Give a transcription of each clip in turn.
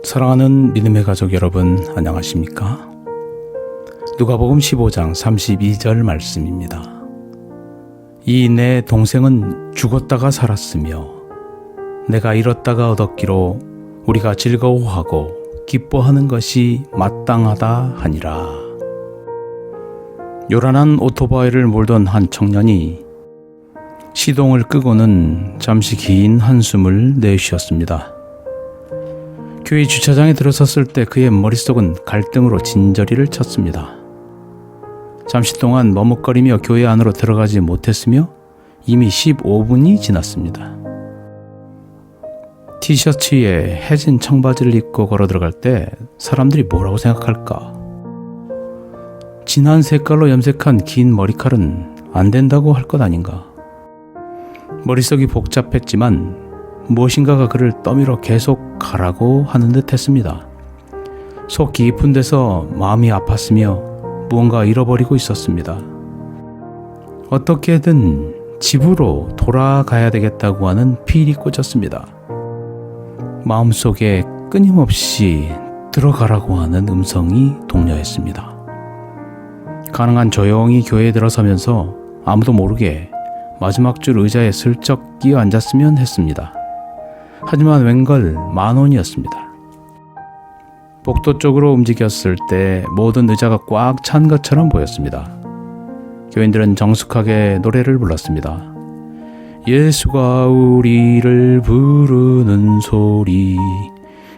사랑하는 믿음의 가족 여러분, 안녕하십니까? 누가복음 15장 32절 말씀입니다. 이 내 동생은 죽었다가 살았으며 내가 잃었다가 얻었기로 우리가 즐거워하고 기뻐하는 것이 마땅하다 하니라. 요란한 오토바이를 몰던 한 청년이 시동을 끄고는 잠시 긴 한숨을 내쉬었습니다. 교회 주차장에 들어섰을 때 그의 머릿속은 갈등으로 진저리를 쳤습니다. 잠시 동안 머뭇거리며 교회 안으로 들어가지 못했으며 이미 15분이 지났습니다. 티셔츠에 해진 청바지를 입고 걸어 들어갈 때 사람들이 뭐라고 생각할까? 진한 색깔로 염색한 긴 머리칼은 안 된다고 할 것 아닌가? 머릿속이 복잡했지만 무엇인가가 그를 떠밀어 계속 가라고 하는 듯 했습니다. 속 깊은 데서 마음이 아팠으며 무언가 잃어버리고 있었습니다. 어떻게든 집으로 돌아가야 되겠다고 하는 필이 꽂혔습니다. 마음속에 끊임없이 들어가라고 하는 음성이 독려했습니다. 가능한 조용히 교회에 들어서면서 아무도 모르게 마지막 줄 의자에 슬쩍 끼어 앉았으면 했습니다. 하지만 웬걸 10,000원이었습니다. 복도 쪽으로 움직였을 때 모든 의자가 꽉 찬 것처럼 보였습니다. 교인들은 정숙하게 노래를 불렀습니다. 예수가 우리를 부르는 소리,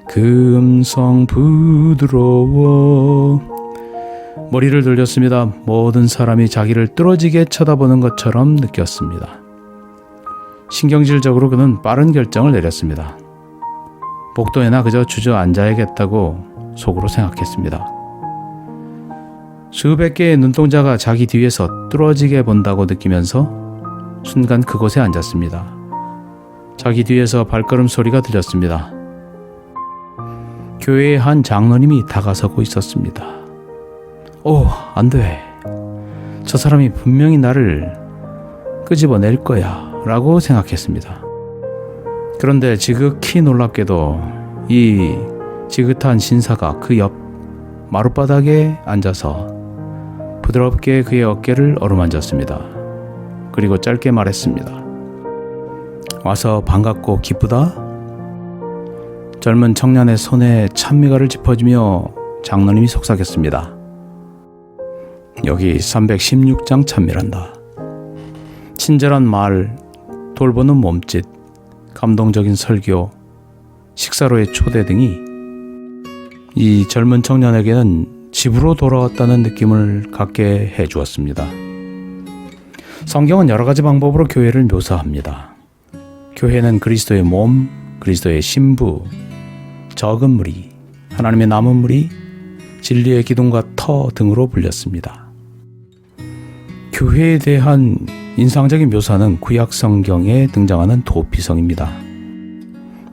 그 음성 부드러워. 머리를 돌렸습니다. 모든 사람이 자기를 뚫어지게 쳐다보는 것처럼 느꼈습니다. 신경질적으로 그는 빠른 결정을 내렸습니다. 복도에나 그저 주저앉아야겠다고 속으로 생각했습니다. 수백 개의 눈동자가 자기 뒤에서 뚫어지게 본다고 느끼면서 순간 그곳에 앉았습니다. 자기 뒤에서 발걸음 소리가 들렸습니다. 교회의 한 장로님이 다가서고 있었습니다. 안 돼. 저 사람이 분명히 나를 끄집어낼 거야 라고 생각했습니다. 그런데 지극히 놀랍게도 이 지긋한 신사가 그 옆 마룻바닥에 앉아서 부드럽게 그의 어깨를 어루만졌습니다. 그리고 짧게 말했습니다. 와서 반갑고 기쁘다? 젊은 청년의 손에 찬미가를 짚어주며 장로님이 속삭였습니다. 여기 316장 찬미란다. 친절한 말, 돌보는 몸짓, 감동적인 설교, 식사로의 초대 등이 이 젊은 청년에게는 집으로 돌아왔다는 느낌을 갖게 해주었습니다. 성경은 여러 가지 방법으로 교회를 묘사합니다. 교회는 그리스도의 몸, 그리스도의 신부, 적은 무리, 하나님의 남은 무리, 진리의 기둥과 터 등으로 불렸습니다. 교회에 대한 인상적인 묘사는 구약 성경에 등장하는 도피성입니다.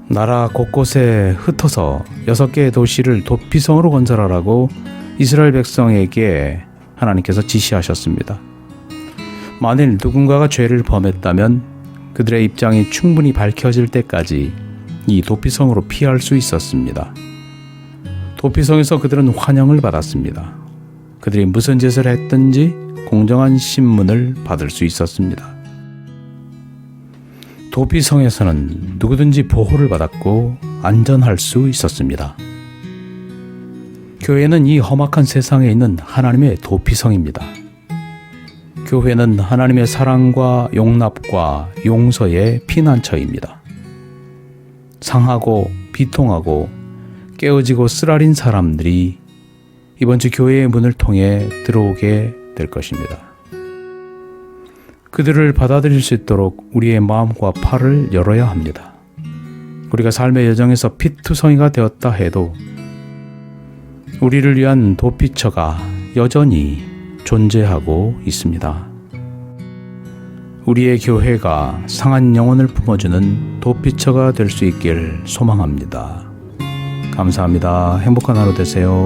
나라 곳곳에 흩어서 6개의 도시를 도피성으로 건설하라고 이스라엘 백성에게 하나님께서 지시하셨습니다. 만일 누군가가 죄를 범했다면 그들의 입장이 충분히 밝혀질 때까지 이 도피성으로 피할 수 있었습니다. 도피성에서 그들은 환영을 받았습니다. 그들이 무슨 짓을 했든지 공정한 신문을 받을 수 있었습니다. 도피성에서는 누구든지 보호를 받았고 안전할 수 있었습니다. 교회는 이 험악한 세상에 있는 하나님의 도피성입니다. 교회는 하나님의 사랑과 용납과 용서의 피난처입니다. 상하고 비통하고 깨어지고 쓰라린 사람들이 이번 주 교회의 문을 통해 들어오게 될 것입니다. 그들을 받아들일 수 있도록 우리의 마음과 팔을 열어야 합니다. 우리가 삶의 여정에서 피투성이가 되었다 해도 우리를 위한 도피처가 여전히 존재하고 있습니다. 우리의 교회가 상한 영혼을 품어주는 도피처가 될 수 있길 소망합니다. 감사합니다. 행복한 하루 되세요.